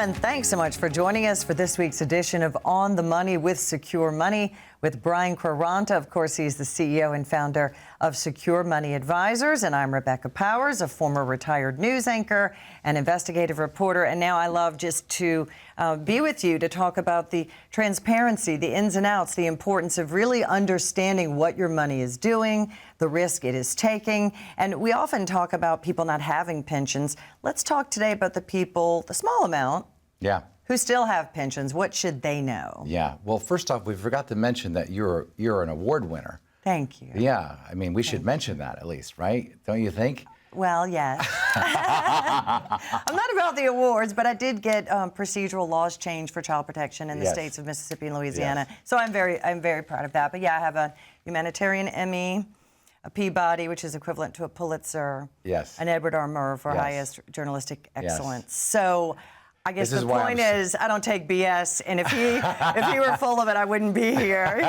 gentlemen, thanks so much for joining us for this week's edition of On the Money with Secure Money with Brian Quaranta. Of course, he's the CEO and founder of Secure Money Advisors, and I'm Rebecca Powers, a former retired news anchor and investigative reporter. And now I love just to be with you to talk about the transparency, the ins and outs, the importance of really understanding what your money is doing, the risk it is taking. And we often talk about people not having pensions. Let's talk today about the people, the small amount, who still have pensions. What should they know? Yeah. Well, first off, we forgot to mention that you're an award winner. Thank you. Yeah. I mean, we should mention that at least, right? Don't you think? Well, yes. I'm not about the awards, but I did get procedural laws changed for child protection in the states of Mississippi and Louisiana. Yes. So I'm very proud of that. But yeah, I have a humanitarian Emmy, a Peabody, which is equivalent to a Pulitzer, an Edward R. Murrow for highest journalistic excellence. So I guess the point is I don't take BS, and if he were full of it, I wouldn't be here.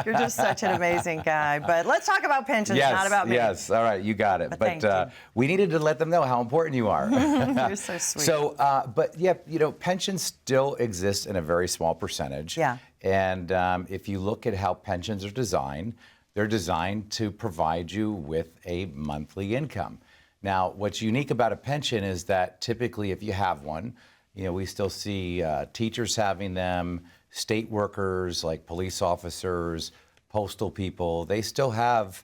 You're just such an amazing guy. But let's talk about pensions, not about me. Yes, all right, you got it. But we needed to let them know how important you are. You're so sweet. So, but yeah, you know, pensions still exist in a very small percentage. Yeah. And if you look at how pensions are designed, they're designed to provide you with a monthly income. Now, what's unique about a pension is that typically if you have one, you know, we still see teachers having them, state workers like police officers, postal people, they still have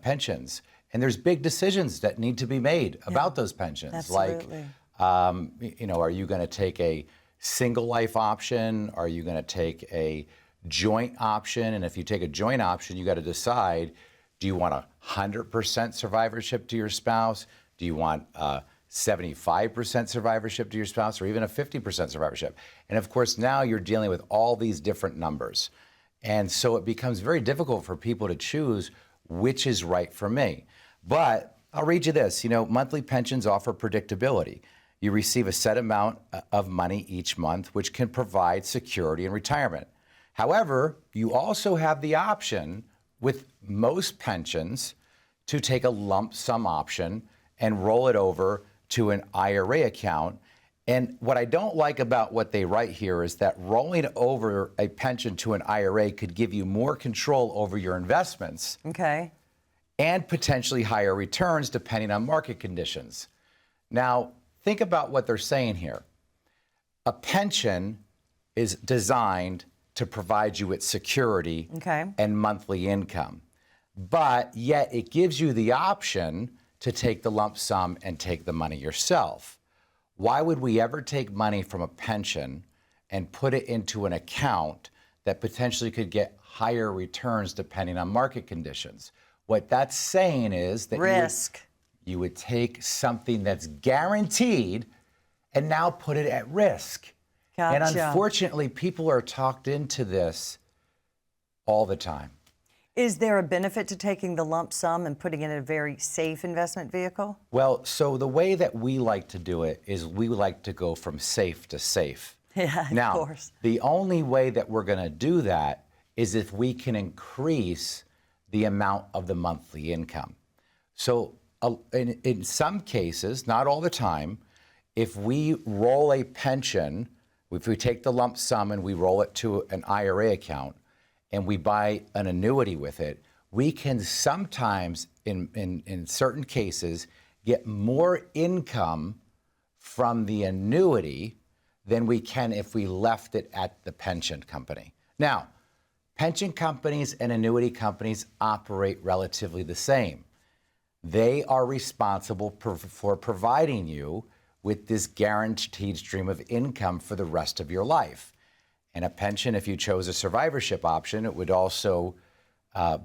pensions. And there's big decisions that need to be made about those pensions. Absolutely. Like, you know, are you going to take a single life option? Are you going to take a joint option? And if you take a joint option, you got to decide, do you want 100% survivorship to your spouse? Do you want 75% survivorship to your spouse, or even a 50% survivorship? And of course, now you're dealing with all these different numbers. And so it becomes very difficult for people to choose which is right for me. But I'll read you this. You know, monthly pensions offer predictability. You receive a set amount of money each month, which can provide security in retirement. However, you also have the option with most pensions to take a lump sum option and roll it over to an IRA account. And what I don't like about what they write here is that rolling over a pension to an IRA could give you more control over your investments. Okay. And potentially higher returns depending on market conditions. Now, think about what they're saying here. A pension is designed to provide you with security and monthly income. But yet it gives you the option to take the lump sum and take the money yourself. Why would we ever take money from a pension and put it into an account that potentially could get higher returns depending on market conditions? What that's saying is that risk. You would take something that's guaranteed and now put it at risk. Gotcha. And unfortunately, people are talked into this all the time. Is there a benefit to taking the lump sum and putting it in a very safe investment vehicle? Well, so the way that we like to do it is we like to go from safe to safe. Yeah, now, of course. The only way that we're going to do that is if we can increase the amount of the monthly income. So in some cases, not all the time, if we roll a pension, if we take the lump sum and we roll it to an IRA account, and we buy an annuity with it, we can sometimes, in certain cases, get more income from the annuity than we can if we left it at the pension company. Now, pension companies and annuity companies operate relatively the same. They are responsible for providing you with this guaranteed stream of income for the rest of your life. And a pension, if you chose a survivorship option, it would also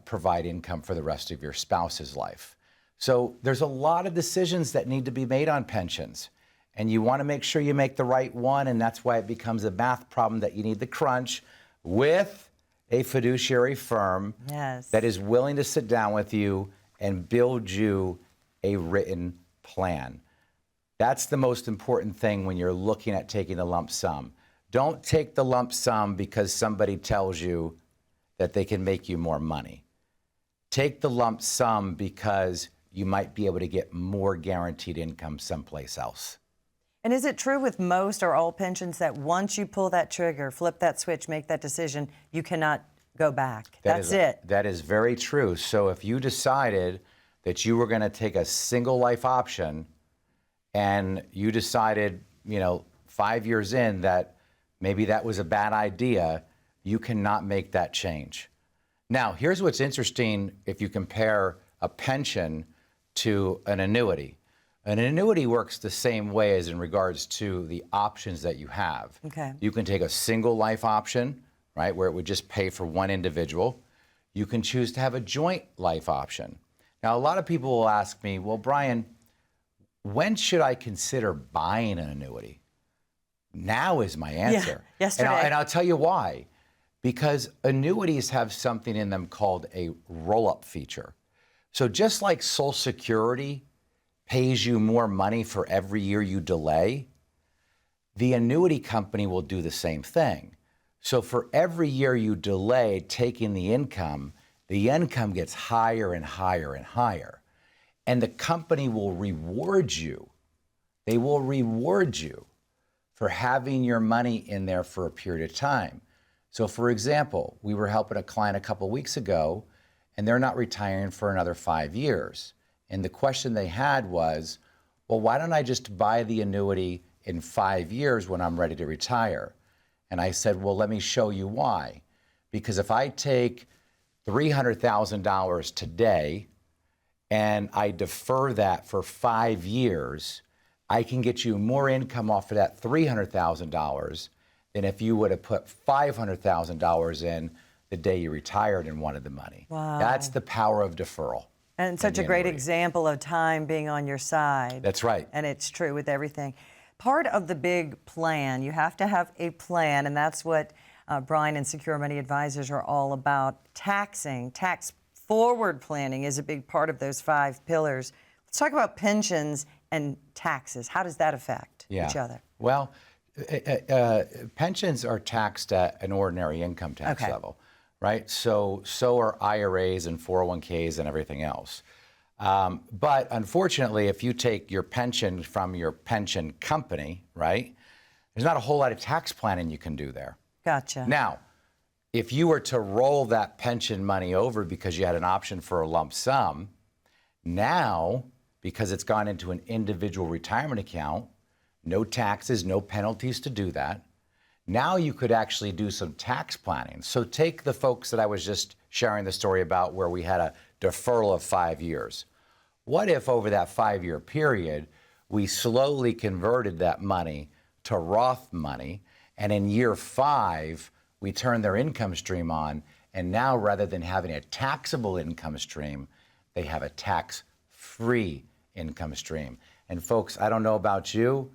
provide income for the rest of your spouse's life. So there's a lot of decisions that need to be made on pensions. And you want to make sure you make the right one, and that's why it becomes a math problem that you need to crunch with a fiduciary firm that is willing to sit down with you and build you a written plan. That's the most important thing when you're looking at taking the lump sum. Don't take the lump sum because somebody tells you that they can make you more money. Take the lump sum because you might be able to get more guaranteed income someplace else. And is it true with most or all pensions that once you pull that trigger, flip that switch, make that decision, you cannot go back? That's it. That is very true. So if you decided that you were going to take a single life option and you decided, 5 years in that maybe that was a bad idea, you cannot make that change. Now, here's what's interesting if you compare a pension to an annuity. An annuity works the same way as in regards to the options that you have. Okay. You can take a single life option, right, where it would just pay for one individual. You can choose to have a joint life option. Now, a lot of people will ask me, well, Brian, when should I consider buying an annuity? Now is my answer. Yeah, yesterday. And I'll tell you why. Because annuities have something in them called a roll-up feature. So just like Social Security pays you more money for every year you delay, the annuity company will do the same thing. So for every year you delay taking the income gets higher and higher and higher. And the company will reward you. They will reward you for having your money in there for a period of time. So for example, we were helping a client a couple weeks ago, and they're not retiring for another 5 years. And the question they had was, well, why don't I just buy the annuity in 5 years when I'm ready to retire? And I said, well, let me show you why. Because if I take $300,000 today and I defer that for 5 years, I can get you more income off of that $300,000 than if you would have put $500,000 in the day you retired and wanted the money. Wow. That's the power of deferral. And such a great example of time being on your side. That's right. And it's true with everything. Part of the big plan, you have to have a plan, and that's what Brian and Secure Money Advisors are all about. Taxing, tax forward planning is a big part of those 5 pillars. Let's talk about pensions and taxes. How does that affect each other? Well, pensions are taxed at an ordinary income tax level, right? So are IRAs and 401ks and everything else. But unfortunately, if you take your pension from your pension company, right, there's not a whole lot of tax planning you can do there. Gotcha. Now, if you were to roll that pension money over because you had an option for a lump sum, now, because it's gone into an individual retirement account, no taxes, no penalties to do that. Now you could actually do some tax planning. So take the folks that I was just sharing the story about where we had a deferral of 5 years. What if over that 5-year period, we slowly converted that money to Roth money, and in year 5, we turned their income stream on, and now rather than having a taxable income stream, they have a tax-free income stream. And folks, I don't know about you,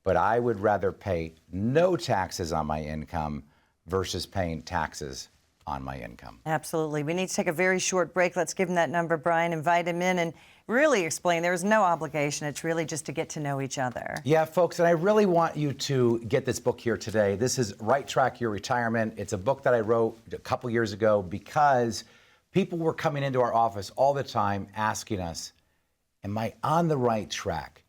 but I would rather pay no taxes on my income versus paying taxes on my income. Absolutely. We need to take a very short break. Let's give him that number, Brian, invite him in and really explain there's no obligation. It's really just to get to know each other. Yeah, folks, and I really want you to get this book here today. This is Right Track Your Retirement. It's a book that I wrote a couple years ago because people were coming into our office all the time asking us, am I on the right track?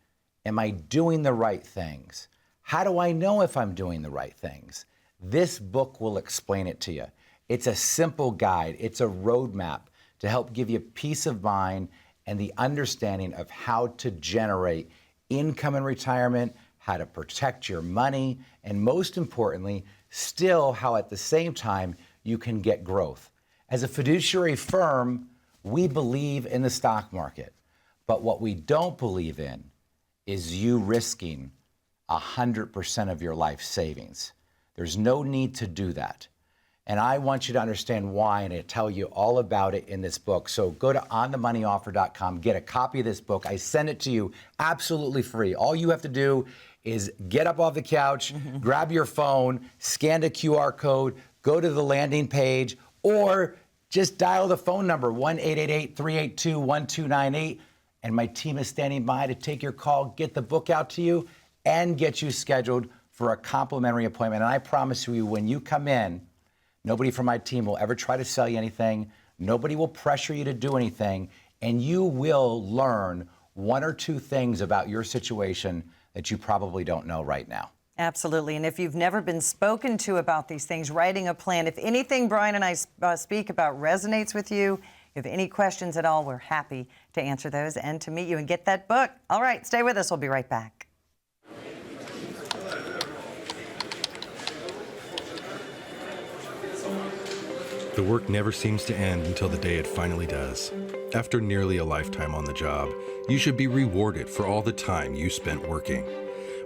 Am I doing the right things? How do I know if I'm doing the right things? This book will explain it to you. It's a simple guide. It's a roadmap to help give you peace of mind and the understanding of how to generate income in retirement, how to protect your money, and most importantly, still how at the same time you can get growth. As a fiduciary firm, we believe in the stock market, but what we don't believe in is you risking 100% of your life savings. There's no need to do that. And I want you to understand why, and I tell you all about it in this book. So go to onthemoneyoffer.com, get a copy of this book. I send it to you absolutely free. All you have to do is get up off the couch, grab your phone, scan the QR code, go to the landing page, or just dial the phone number, 1-888-382-1298. And my team is standing by to take your call, get the book out to you, and get you scheduled for a complimentary appointment. And I promise you, when you come in, nobody from my team will ever try to sell you anything. Nobody will pressure you to do anything. And you will learn 1 or 2 things about your situation that you probably don't know right now. Absolutely. And if you've never been spoken to about these things, writing a plan, if anything Brian and I speak about resonates with you, if you have any questions at all, we're happy to answer those and to meet you and get that book. All right, stay with us. We'll be right back. The work never seems to end until the day it finally does. After nearly a lifetime on the job, you should be rewarded for all the time you spent working.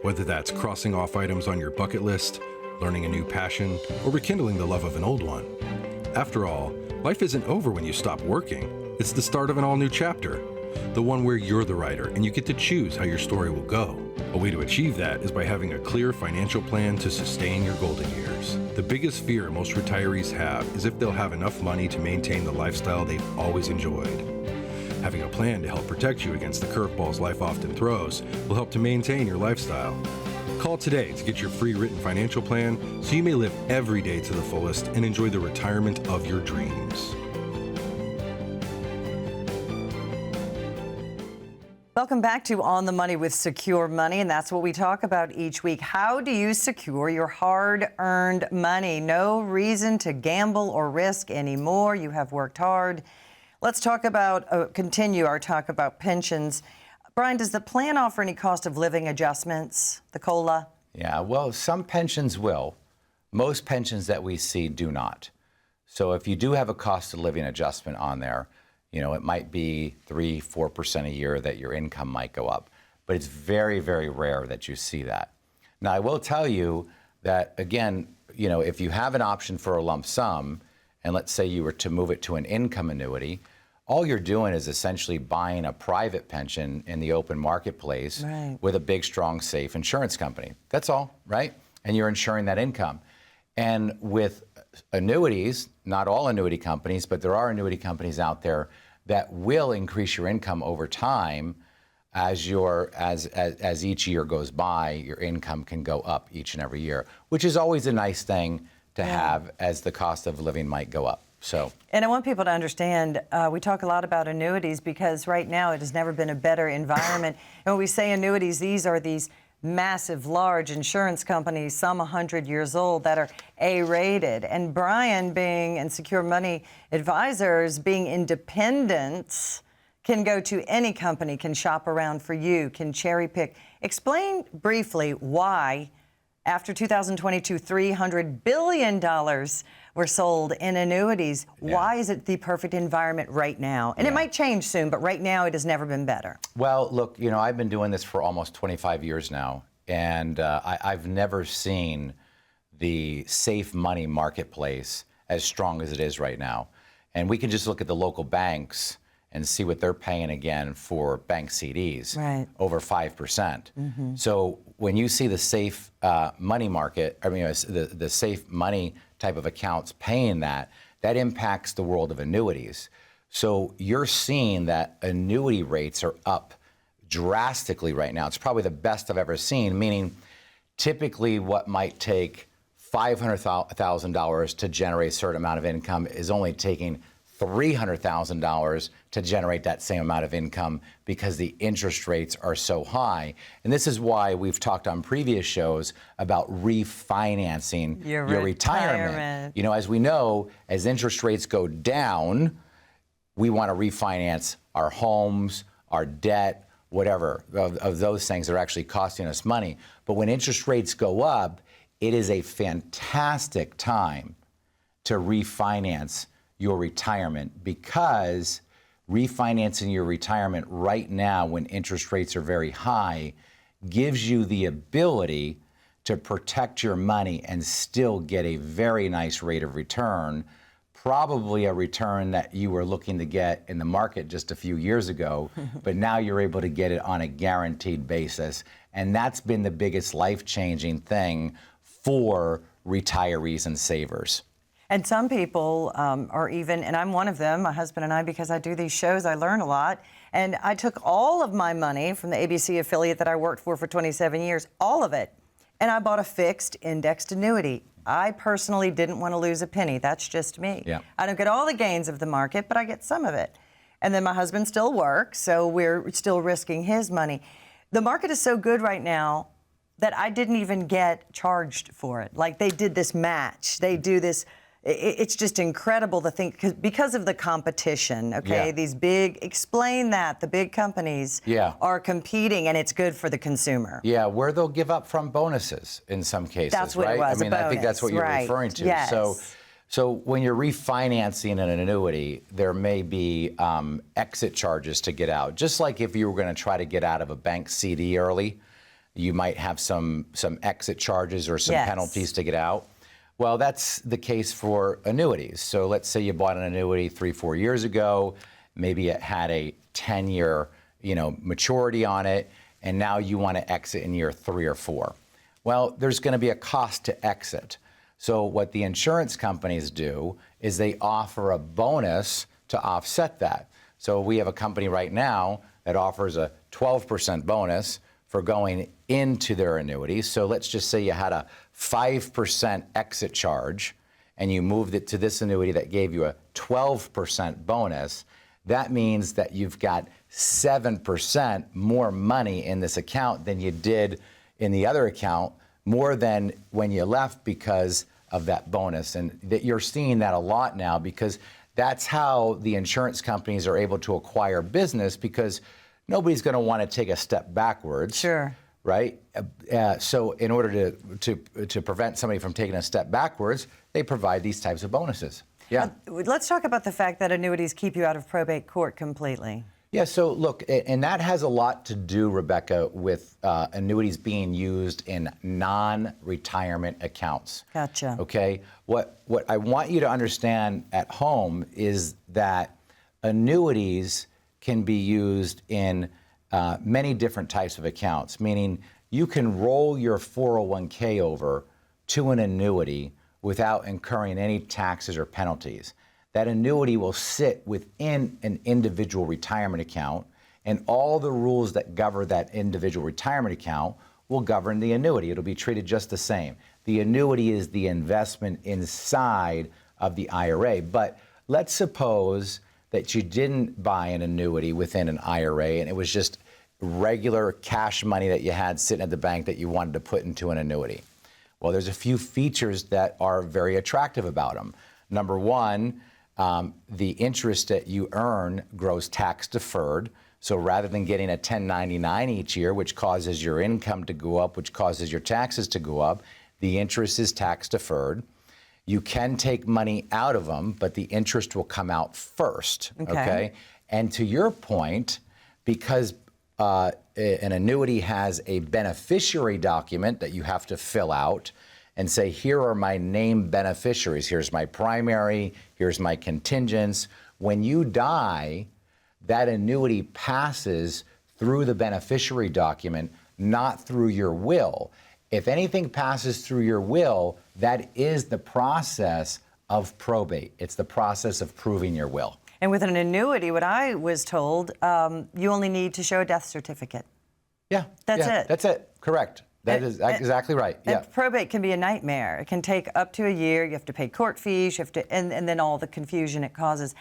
Whether that's crossing off items on your bucket list, learning a new passion, or rekindling the love of an old one. After all, life isn't over when you stop working. It's the start of an all-new chapter, the one where you're the writer and you get to choose how your story will go. A way to achieve that is by having a clear financial plan to sustain your golden years. The biggest fear most retirees have is if they'll have enough money to maintain the lifestyle they've always enjoyed. Having a plan to help protect you against the curveballs life often throws will help to maintain your lifestyle. Call today to get your free written financial plan so you may live every day to the fullest and enjoy the retirement of your dreams. Welcome back to On the Money with Secure Money, and that's what we talk about each week. How do you secure your hard-earned money? No reason to gamble or risk anymore. You have worked hard. Let's talk about, continue our talk about pensions. Brian, does the plan offer any cost of living adjustments, the COLA? Yeah, well, some pensions will. Most pensions that we see do not. So if you do have a cost of living adjustment on there, you know, it might be 3-4% a year that your income might go up. But it's very, very rare that you see that. Now, I will tell you that, again, you know, if you have an option for a lump sum, and let's say you were to move it to an income annuity, all you're doing is essentially buying a private pension in the open marketplace with a big, strong, safe insurance company. That's all, right? And you're insuring that income. And with annuities, not all annuity companies, but there are annuity companies out there that will increase your income over time as each year goes by. Your income can go up each and every year, which is always a nice thing to have as the cost of living might go up. So, and I want people to understand, we talk a lot about annuities because right now it has never been a better environment. And when we say annuities, these are these massive, large insurance companies, some 100 years old, that are A-rated. And Brian, and Secure Money Advisors, being independents, can go to any company, can shop around for you, can cherry pick. Explain briefly why, after 2022, $300 billion were sold in annuities. Yeah. Why is it the perfect environment right now? And it might change soon, but right now it has never been better. Well, look, you know, I've been doing this for almost 25 years now, and I've never seen the safe money marketplace as strong as it is right now. And we can just look at the local banks and see what they're paying again for bank CDs, over 5%. So when you see the safe money market, I mean, the safe money type of accounts paying that impacts the world of annuities. So you're seeing that annuity rates are up drastically right now. It's probably the best I've ever seen, meaning typically what might take $500,000 to generate a certain amount of income is only taking $300,000 to generate that same amount of income because the interest rates are so high. And this is why we've talked on previous shows about refinancing your retirement. You know, as we know, as interest rates go down, we want to refinance our homes, our debt, whatever of those things that are actually costing us money. But when interest rates go up, it is a fantastic time to refinance your retirement, because refinancing your retirement right now when interest rates are very high gives you the ability to protect your money and still get a very nice rate of return, probably a return that you were looking to get in the market just a few years ago, but now you're able to get it on a guaranteed basis. And that's been the biggest life-changing thing for retirees and savers. And some people are even, and I'm one of them, my husband and I, because I do these shows, I learn a lot. And I took all of my money from the ABC affiliate that I worked for 27 years, all of it, and I bought a fixed indexed annuity. I personally didn't want to lose a penny. That's just me. Yeah. I don't get all the gains of the market, but I get some of it. And then my husband still works, so we're still risking his money. The market is so good right now that I didn't even get charged for it. Like they did this match. They do this. It's just incredible to think because of the competition. Okay, Yeah. these explain that the big companies are competing, and it's good for the consumer. Yeah, where they'll give up from bonuses in some cases. That's what right? it was. I mean, I think that's what you're referring to. Yes. So when you're refinancing an annuity, there may be exit charges to get out. Just like if you were going to try to get out of a bank CD early, you might have some exit charges or some penalties to get out. Well, that's the case for annuities. So let's say you bought an annuity 3-4 years ago. Maybe it had a 10-year, maturity on it, and now you want to exit in year 3 or 4. Well, there's going to be a cost to exit. So what the insurance companies do is they offer a bonus to offset that. So we have a company right now that offers a 12% bonus for going into their annuity. So let's just say you had a 5% exit charge and you moved it to this annuity that gave you a 12% bonus. That means that you've got 7% more money in this account than you did in the other account, more than when you left because of that bonus. And that you're seeing that a lot now because that's how the insurance companies are able to acquire business, because nobody's going to want to take a step backwards. Sure. Right? So in order to prevent somebody from taking a step backwards, they provide these types of bonuses. Yeah. Let's talk about the fact that annuities keep you out of probate court completely. Yeah, so look, and that has a lot to do, Rebecca, with annuities being used in non-retirement accounts. Gotcha. Okay? What I want you to understand at home is that annuities can be used in many different types of accounts, meaning you can roll your 401k over to an annuity without incurring any taxes or penalties. That annuity will sit within an individual retirement account, and all the rules that govern that individual retirement account will govern the annuity. It'll be treated just the same. The annuity is the investment inside of the IRA. But let's suppose that you didn't buy an annuity within an IRA and it was just regular cash money that you had sitting at the bank that you wanted to put into an annuity. Well, there's a few features that are very attractive about them. Number one, the interest that you earn grows tax deferred. So rather than getting a 1099 each year, which causes your income to go up, which causes your taxes to go up, the interest is tax deferred. You can take money out of them, but the interest will come out first. Okay? And to your point, because an annuity has a beneficiary document that you have to fill out and say, here are my named beneficiaries. Here's my primary, here's my contingents. When you die, that annuity passes through the beneficiary document, not through your will. If anything passes through your will, that is the process of probate. It's the process of proving your will. And with an annuity, what I was told, you only need to show a death certificate. Yeah. That's it. That's it. Correct. That is exactly right. Yeah. And probate can be a nightmare. It can take up to a year. You have to pay court fees. You have to, and then all the confusion it causes.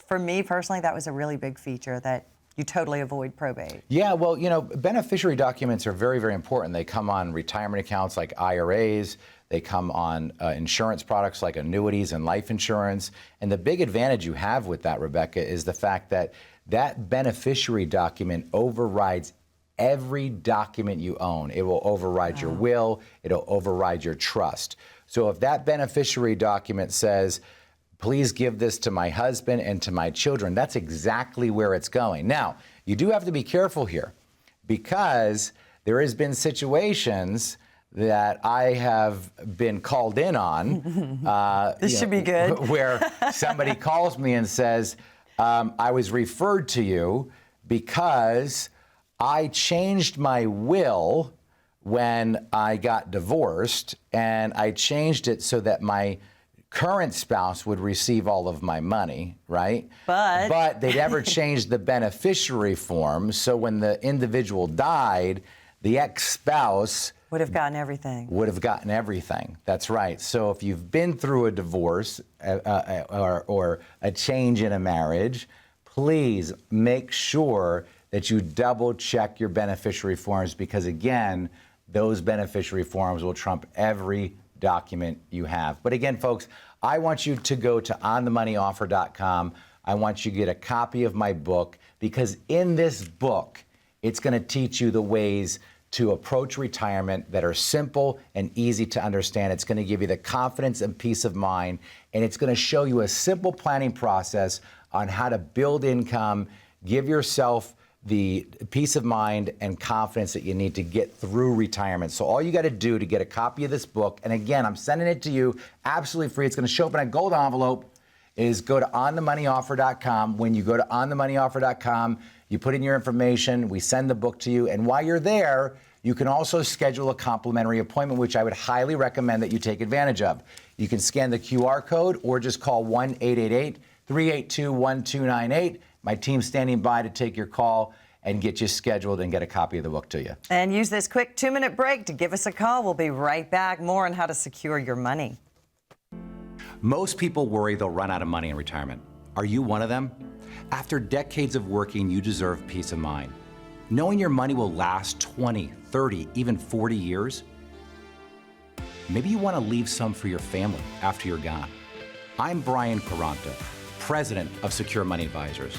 For me personally, that was a really big feature that you totally avoid probate. Yeah, well, beneficiary documents are very, very important. They come on retirement accounts like IRAs. They come on insurance products like annuities and life insurance. And the big advantage you have with that, Rebecca, is the fact that that beneficiary document overrides every document you own. It will override your will. It'll override your trust. So if that beneficiary document says, please give this to my husband and to my children, that's exactly where it's going. Now, you do have to be careful here, because there has been situations that I have been called in on. This should be good. Where somebody calls me and says, I was referred to you because I changed my will when I got divorced, and I changed it so that my current spouse would receive all of my money, right? But they never changed the beneficiary form, so when the individual died, the ex-spouse would have gotten everything. Would have gotten everything. That's right. So if you've been through a divorce or a change in a marriage, please make sure that you double check your beneficiary forms, because again, those beneficiary forms will trump every document you have. But again, folks, I want you to go to onthemoneyoffer.com. I want you to get a copy of my book, because in this book, it's going to teach you the ways to approach retirement that are simple and easy to understand. It's going to give you the confidence and peace of mind, and it's going to show you a simple planning process on how to build income, give yourself the peace of mind and confidence that you need to get through retirement. So all you got to do to get a copy of this book, and again, I'm sending it to you absolutely free. It's going to show up in a gold envelope. Is go to onthemoneyoffer.com. When you go to onthemoneyoffer.com, you put in your information, we send the book to you, and while you're there, you can also schedule a complimentary appointment, which I would highly recommend that you take advantage of. You can scan the QR code or just call 1-888-382-1298. My team's standing by to take your call and get you scheduled and get a copy of the book to you. And use this quick 2-minute break to give us a call. We'll be right back. More on how to secure your money. Most people worry they'll run out of money in retirement. Are you one of them? After decades of working, you deserve peace of mind. Knowing your money will last 20, 30, even 40 years. Maybe you want to leave some for your family after you're gone. I'm Brian Quaranta, president of Secure Money Advisors.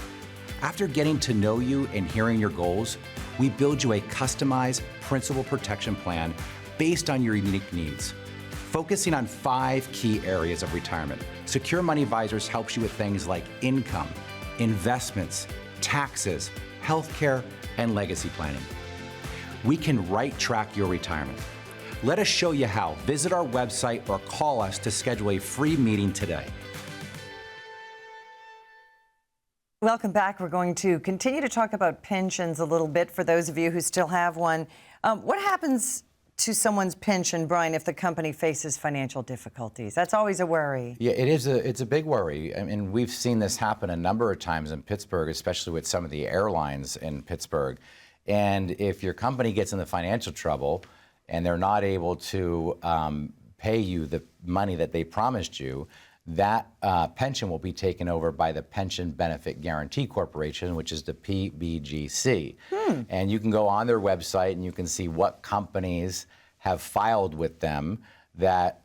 After getting to know you and hearing your goals, we build you a customized principal protection plan based on your unique needs. Focusing on 5 key areas of retirement, Secure Money Advisors helps you with things like income, investments, taxes, healthcare, and legacy planning. We can right-track your retirement. Let us show you how. Visit our website or call us to schedule a free meeting today. Welcome back. We're going to continue to talk about pensions a little bit for those of you who still have one. What happens to someone's pension, Brian, if the company faces financial difficulties? That's always a worry. Yeah, it's a big worry. I mean, we've seen this happen a number of times in Pittsburgh, especially with some of the airlines in Pittsburgh. And if your company gets into financial trouble and they're not able to pay you the money that they promised you, that pension will be taken over by the Pension Benefit Guaranty Corporation, which is the PBGC. And you can go on their website and you can see what companies have filed with them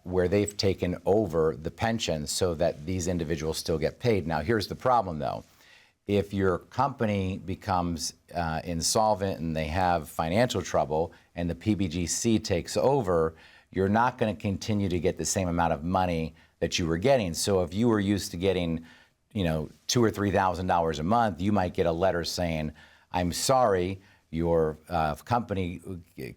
where they've taken over the pension so that these individuals still get paid. Now, here's the problem, though. If your company becomes insolvent and they have financial trouble and the PBGC takes over, you're not going to continue to get the same amount of money that you were getting. So if you were used to getting, $2,000 or $3,000 a month, you might get a letter saying, "I'm sorry, your company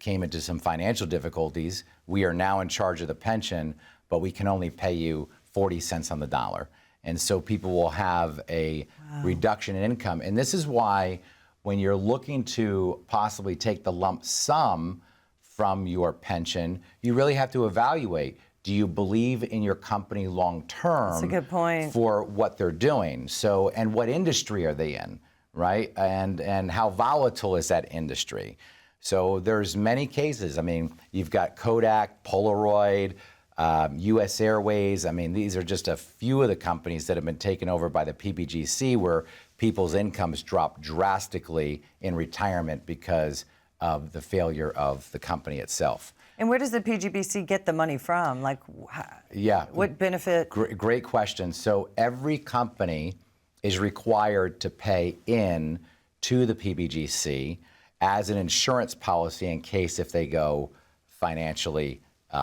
came into some financial difficulties. We are now in charge of the pension, but we can only pay you 40 cents on the dollar." And so people will have a reduction in income. And this is why when you're looking to possibly take the lump sum from your pension, you really have to evaluate, do you believe in your company long term? That's a good point. For what they're doing? So, and what industry are they in, right? And how volatile is that industry? So there's many cases. I mean, you've got Kodak, Polaroid, U.S. Airways. I mean, these are just a few of the companies that have been taken over by the PBGC, where people's incomes drop drastically in retirement because of the failure of the company itself. And where does the PBGC get the money from? Like, what benefit? Great question. So every company is required to pay in to the PBGC as an insurance policy in case if they go financially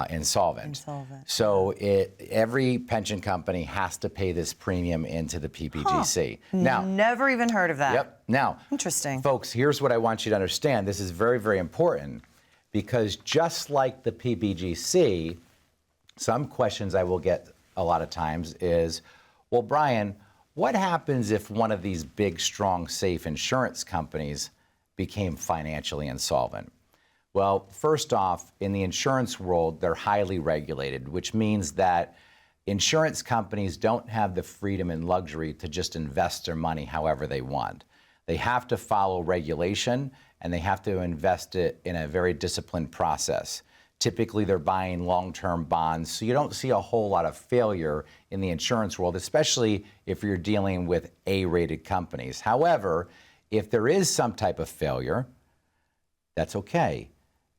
insolvent. So every pension company has to pay this premium into the PBGC. Now, never even heard of that. Yep. Now, interesting. Folks, here's what I want you to understand. This is very, very important, because just like the PBGC, some questions I will get a lot of times is, well, Brian, what happens if one of these big, strong, safe insurance companies became financially insolvent? Well, first off, in the insurance world, they're highly regulated, which means that insurance companies don't have the freedom and luxury to just invest their money however they want. They have to follow regulation, and they have to invest it in a very disciplined process. Typically, they're buying long-term bonds, so you don't see a whole lot of failure in the insurance world, especially if you're dealing with A-rated companies. However, If there is some type of failure, that's okay,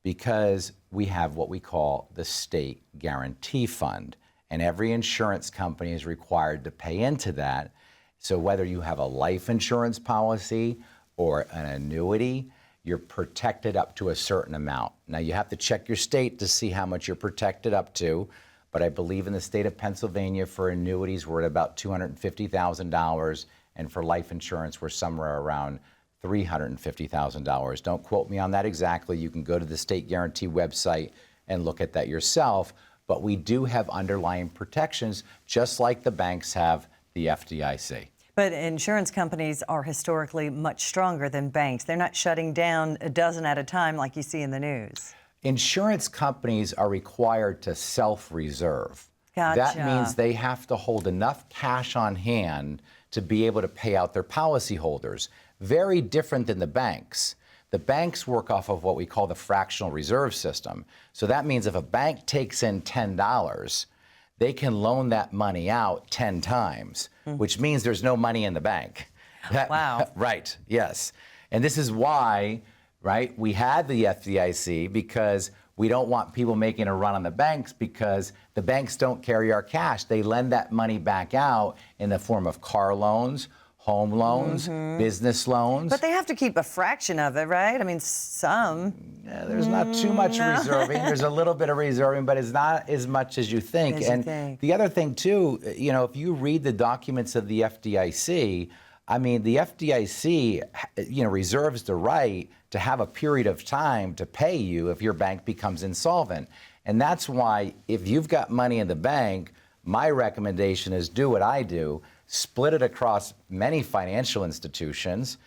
because we have what we call the state guarantee fund, and every insurance company is required to pay into that. So whether you have a life insurance policy or an annuity, you're protected up to a certain amount. Now you have to check your state to see how much you're protected up to, but I believe in the state of Pennsylvania for annuities we're at about $250,000, and for life insurance we're somewhere around $350,000. Don't quote me on that exactly. You can go to the state guarantee website and look at that yourself, but we do have underlying protections just like the banks have the FDIC. But insurance companies are historically much stronger than banks. They're not shutting down a dozen at a time like you see in the news. Insurance companies are required to self-reserve. Gotcha. That means they have to hold enough cash on hand to be able to pay out their policyholders. Very different than the banks. The banks work off of what we call the fractional reserve system. So that means if a bank takes in $10, they can loan that money out 10 times, which means there's no money in the bank. Wow. Right, yes. And this is why, right, we had the FDIC, because we don't want people making a run on the banks, because the banks don't carry our cash. They lend that money back out in the form of car loans, home loans, business loans. But they have to keep a fraction of it, right? I mean, some. Yeah, there's not too much reserving. There's a little bit of reserving, but it's not as much as you think. The other thing, too, you know, if you read the documents of the FDIC, I mean, the FDIC, you know, reserves the right to have a period of time to pay you if your bank becomes insolvent. And that's why if you've got money in the bank, my recommendation is do what I do. Split it across many financial institutions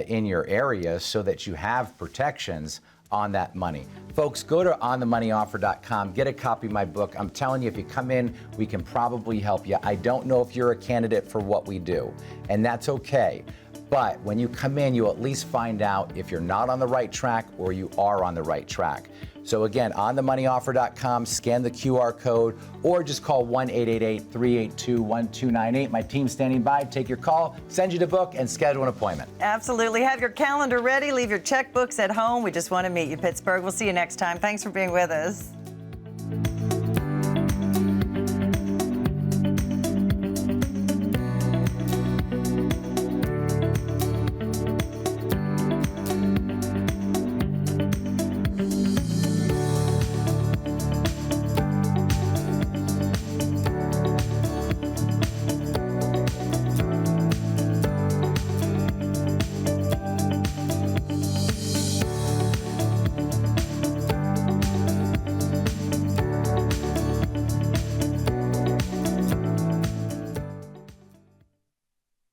in your area so that you have protections on that money. Folks, go to onthemoneyoffer.com, get a copy of my book. I'm telling you, if you come in, we can probably help you. I don't know if you're a candidate for what we do, and that's okay. But when you come in, you at least find out if you're not on the right track or you are on the right track. So again, onthemoneyoffer.com, scan the QR code, or just call 1-888-382-1298. My team's standing by. Take your call, send you the book, and schedule an appointment. Absolutely. Have your calendar ready. Leave your checkbooks at home. We just want to meet you, Pittsburgh. We'll see you next time. Thanks for being with us.